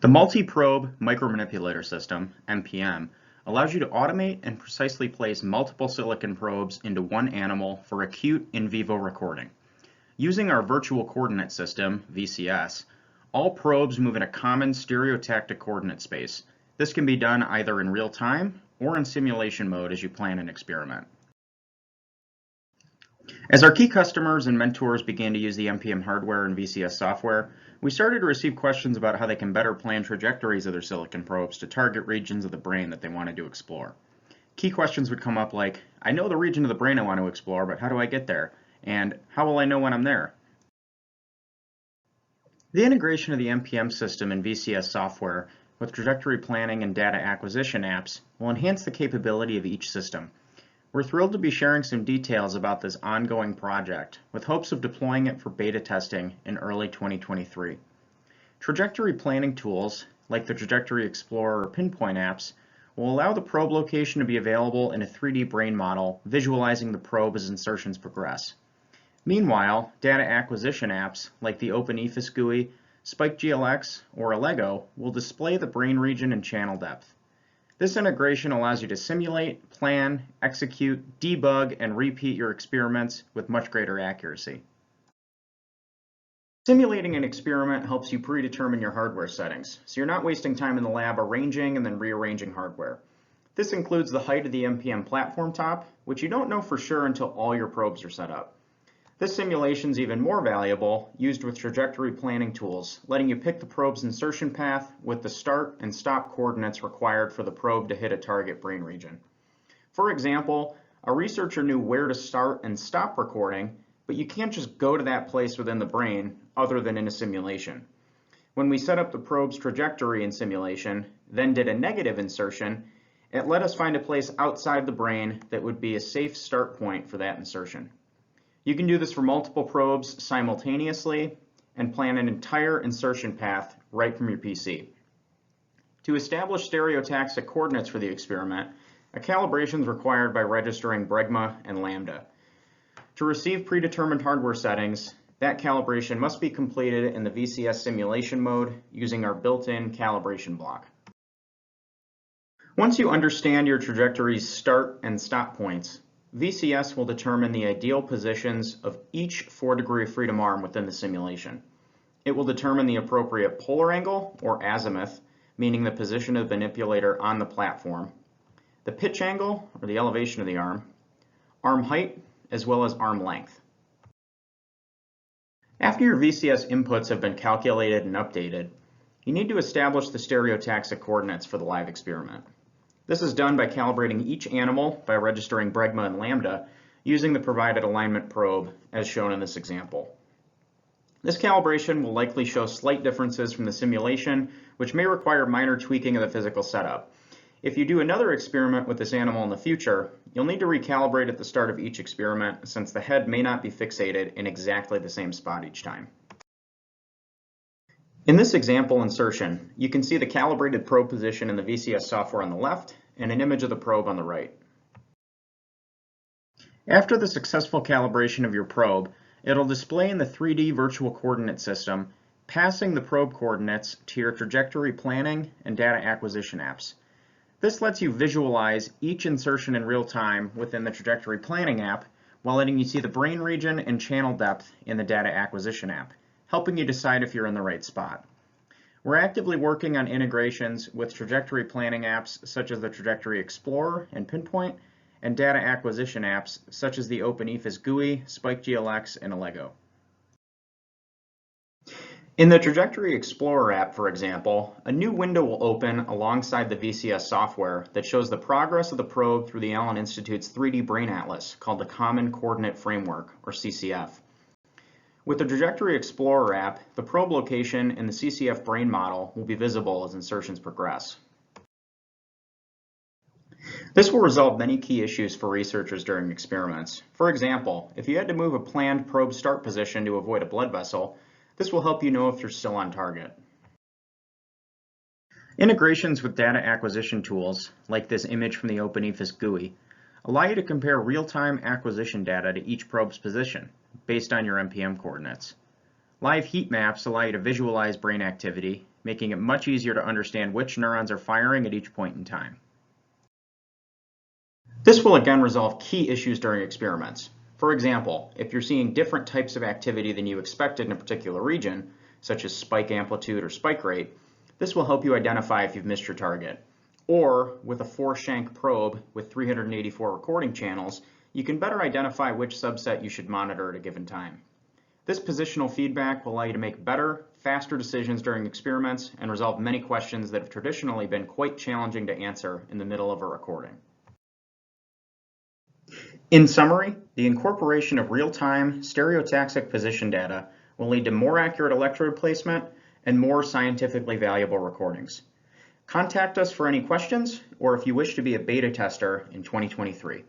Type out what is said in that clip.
The Multi-Probe Micro-manipulator system, MPM, allows you to automate and precisely place multiple silicon probes into one animal for acute in vivo recording. Using our virtual coordinate system, VCS, all probes move in a common stereotactic coordinate space. This can be done either in real time or in simulation mode as you plan an experiment. As our key customers and mentors began to use the MPM hardware and VCS software, we started to receive questions about how they can better plan trajectories of their silicon probes to target regions of the brain that they wanted to explore. Key questions would come up like, I know the region of the brain I want to explore, but how do I get there? And how will I know when I'm there? The integration of the MPM system and VCS software with trajectory planning and data acquisition apps will enhance the capability of each system. We're thrilled to be sharing some details about this ongoing project with hopes of deploying it for beta testing in early 2023. Trajectory planning tools like the Trajectory Explorer or Pinpoint apps will allow the probe location to be available in a 3D brain model, visualizing the probe as insertions progress. Meanwhile, data acquisition apps like the Open Ephys GUI, SpikeGLX, or Allego will display the brain region and channel depth. This integration allows you to simulate, plan, execute, debug, and repeat your experiments with much greater accuracy. Simulating an experiment helps you predetermine your hardware settings, so you're not wasting time in the lab arranging and then rearranging hardware. This includes the height of the MPM platform top, which you don't know for sure until all your probes are set up. This simulation is even more valuable used with trajectory planning tools, letting you pick the probe's insertion path with the start and stop coordinates required for the probe to hit a target brain region. For example, a researcher knew where to start and stop recording, but you can't just go to that place within the brain other than in a simulation. When we set up the probe's trajectory in simulation, then did a negative insertion, it let us find a place outside the brain that would be a safe start point for that insertion. You can do this for multiple probes simultaneously and plan an entire insertion path right from your PC. To establish stereotaxic coordinates for the experiment, a calibration is required by registering bregma and lambda. To receive predetermined hardware settings, that calibration must be completed in the VCS simulation mode using our built-in calibration block. Once you understand your trajectory's start and stop points, VCS will determine the ideal positions of each 4-degree of freedom arm within the simulation. It will determine the appropriate polar angle, or azimuth, meaning the position of the manipulator on the platform, the pitch angle, or the elevation of the arm height, as well as arm length. After your VCS inputs have been calculated and updated, you need to establish the stereotaxic coordinates for the live experiment. This is done by calibrating each animal by registering bregma and lambda using the provided alignment probe as shown in this example. This calibration will likely show slight differences from the simulation, which may require minor tweaking of the physical setup. If you do another experiment with this animal in the future, you'll need to recalibrate at the start of each experiment since the head may not be fixated in exactly the same spot each time. In this example insertion, you can see the calibrated probe position in the VCS software on the left and an image of the probe on the right. After the successful calibration of your probe, it'll display in the 3D virtual coordinate system, passing the probe coordinates to your trajectory planning and data acquisition apps. This lets you visualize each insertion in real time within the trajectory planning app while letting you see the brain region and channel depth in the data acquisition app, helping you decide if you're in the right spot. We're actively working on integrations with trajectory planning apps such as the Trajectory Explorer and Pinpoint, and data acquisition apps such as the Open Ephys GUI, SpikeGLX, and Allego. In the Trajectory Explorer app, for example, a new window will open alongside the VCS software that shows the progress of the probe through the Allen Institute's 3D Brain Atlas called the Common Coordinate Framework, or CCF. With the Trajectory Explorer app, the probe location in the CCF brain model will be visible as insertions progress. This will resolve many key issues for researchers during experiments. For example, if you had to move a planned probe start position to avoid a blood vessel, this will help you know if you're still on target. Integrations with data acquisition tools, like this image from the Open Ephys GUI, allow you to compare real-time acquisition data to each probe's position, based on your MPM coordinates. Live heat maps allow you to visualize brain activity, making it much easier to understand which neurons are firing at each point in time. This will again resolve key issues during experiments. For example, if you're seeing different types of activity than you expected in a particular region, such as spike amplitude or spike rate, this will help you identify if you've missed your target. Or, with a 4-shank probe with 384 recording channels, you can better identify which subset you should monitor at a given time. This positional feedback will allow you to make better, faster decisions during experiments and resolve many questions that have traditionally been quite challenging to answer in the middle of a recording. In summary, the incorporation of real-time stereotaxic position data will lead to more accurate electrode placement and more scientifically valuable recordings. Contact us for any questions or if you wish to be a beta tester in 2023.